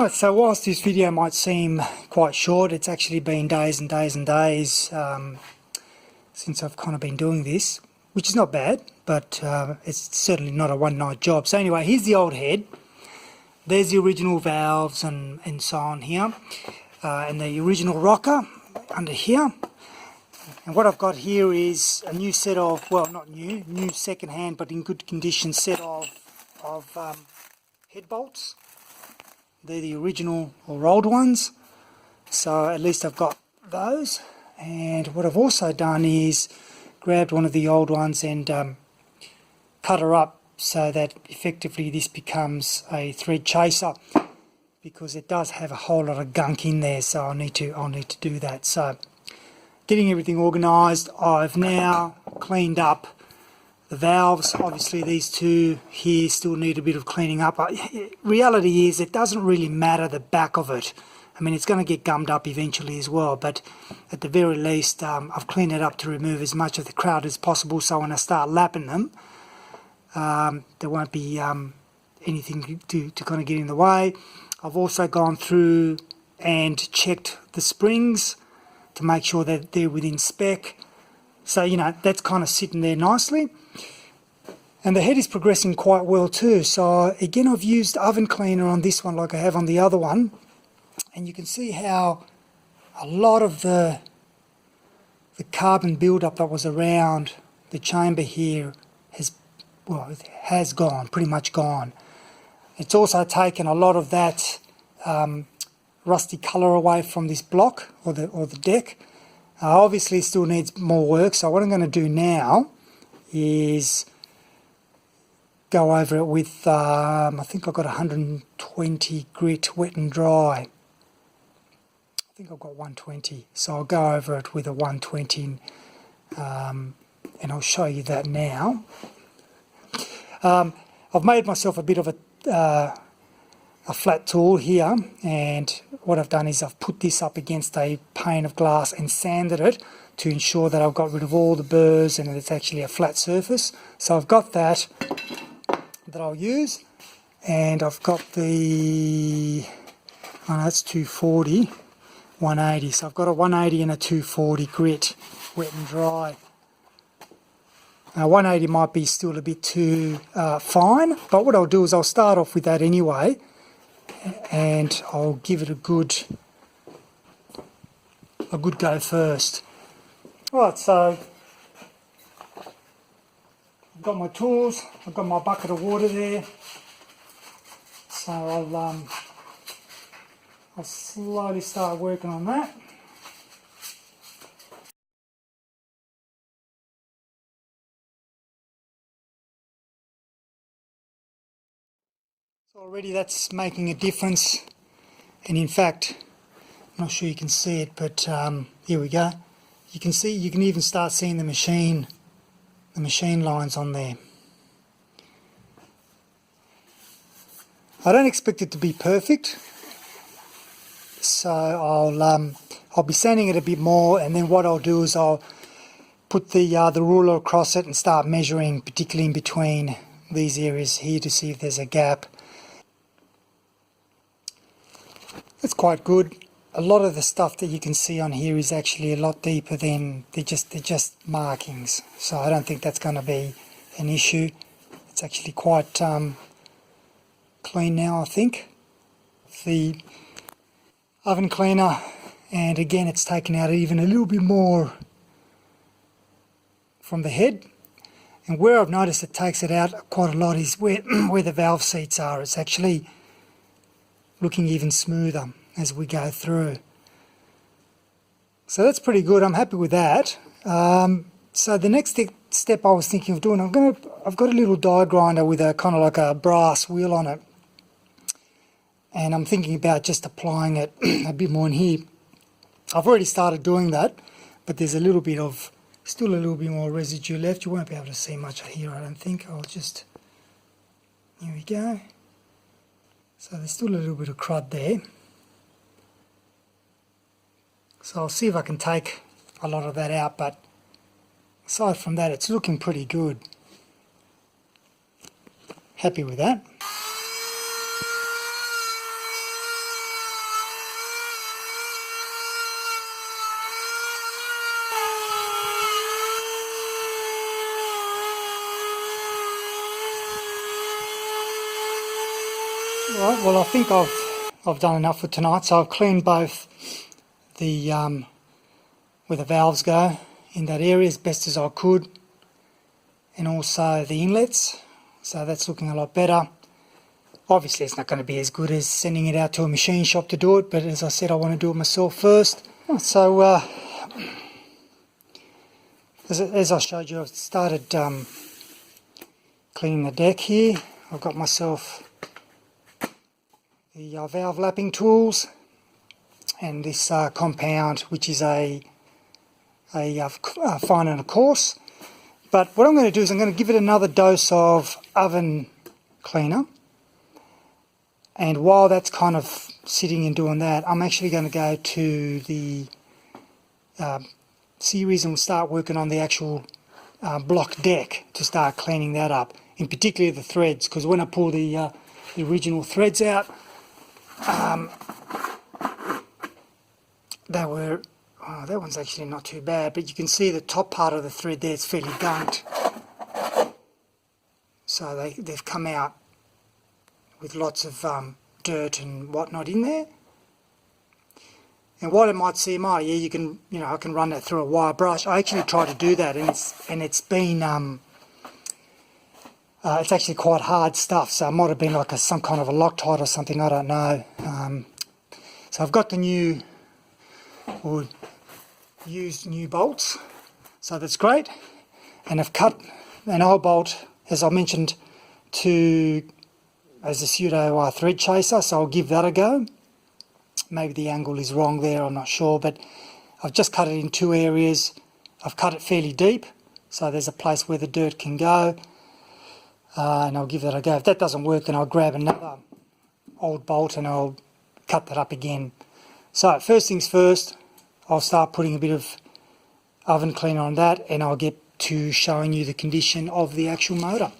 Alright, so whilst this video might seem quite short, it's actually been days and days and days since I've kind of been doing this, which is not bad, but it's certainly not a one-night job. So anyway, here's the old head. There's the original valves and so on here, and the original rocker under here. And what I've got here is a new set of, well, not new second-hand, but in good condition set of head bolts. They're the original or old ones, so at least I've got those. And what I've also done is grabbed one of the old ones and cut her up so that effectively this becomes a thread chaser, because it does have a whole lot of gunk in there, so I'll need to do that. So getting everything organised, I've now cleaned up the valves. Obviously these two here still need a bit of cleaning up. Reality is it doesn't really matter the back of it. I mean, it's going to get gummed up eventually as well, but at the very least I've cleaned it up to remove as much of the crowd as possible, so when I start lapping them there won't be anything to kind of get in the way. I've also gone through and checked the springs to make sure that they're within spec, so you know that's kind of sitting there nicely. And the head is progressing quite well too. So again, I've used oven cleaner on this one like I have on the other one, and you can see how a lot of the carbon buildup that was around the chamber here has gone, pretty much gone. It's also taken a lot of that rusty colour away from this block or the deck. Obviously it still needs more work, so what I'm going to do now is go over it with, I think I've got 120 grit wet and dry. I think I've got 120, so I'll go over it with a 120 and I'll show you that now. I've made myself a bit of a flat tool here, and what I've done is I've put this up against a pane of glass and sanded it to ensure that I've got rid of all the burrs and it's actually a flat surface. So I've got that I'll use, and I've got the, oh no, that's 240, 180, so I've got a 180 and a 240 grit wet and dry. 180 might be still a bit too fine, but what I'll do is I'll start off with that anyway, and I'll give it a good go first. Right, so I've got my tools, I've got my bucket of water there, so I'll slowly start working on that. So already that's making a difference, and in fact, I'm not sure you can see it, but here we go. You can even start seeing the machine lines on there. I don't expect it to be perfect, so I'll be sanding it a bit more, and then what I'll do is I'll put the ruler across it and start measuring, particularly in between these areas here, to see if there's a gap. That's quite good. A lot of the stuff that you can see on here is actually a lot deeper than they're just markings, so I don't think that's going to be an issue. It's actually quite clean now, I think. The oven cleaner, and again it's taken out even a little bit more from the head, and where I've noticed it takes it out quite a lot is where the valve seats are. It's actually looking even smoother as we go through. So that's pretty good. I'm happy with that. So the next step I was thinking of doing, I've got a little die grinder with a kind of like a brass wheel on it, and I'm thinking about just applying it a bit more in here. I've already started doing that, but there's still a little bit more residue left. You won't be able to see much here, I don't think. Here we go. So there's still a little bit of crud there. So I'll see if I can take a lot of that out, but aside from that, it's looking pretty good. Happy with that. Right, well I think I've done enough for tonight, so I've cleaned both the where the valves go in that area as best as I could, and also the inlets, so that's looking a lot better. Obviously it's not going to be as good as sending it out to a machine shop to do it, but as I said, I want to do it myself first. So as I showed you, I've started cleaning the deck here. I've got myself the valve lapping tools and this compound, which is a fine and a coarse. But what I'm going to do is I'm going to give it another dose of oven cleaner, and while that's kind of sitting and doing that, I'm actually going to go to the series and start working on the actual block deck to start cleaning that up, in particular the threads, because when I pull the original threads out, they were, that one's actually not too bad, but you can see the top part of the thread there, it's fairly gunked. So they've come out with lots of dirt and whatnot in there. And what it might seem, oh yeah, I can run that through a wire brush. I actually tried to do that, and it's been it's actually quite hard stuff. So it might have been like some kind of a Loctite or something. I don't know. So I've got the used new bolts, so that's great. And I've cut an old bolt, as I mentioned, as a pseudo thread chaser. So I'll give that a go. Maybe the angle is wrong there, I'm not sure, but I've just cut it in two areas. I've cut it fairly deep, so there's a place where the dirt can go, and I'll give that a go. If that doesn't work, then I'll grab another old bolt and I'll cut that up again. So first things first, I'll start putting a bit of oven cleaner on that, and I'll get to showing you the condition of the actual motor.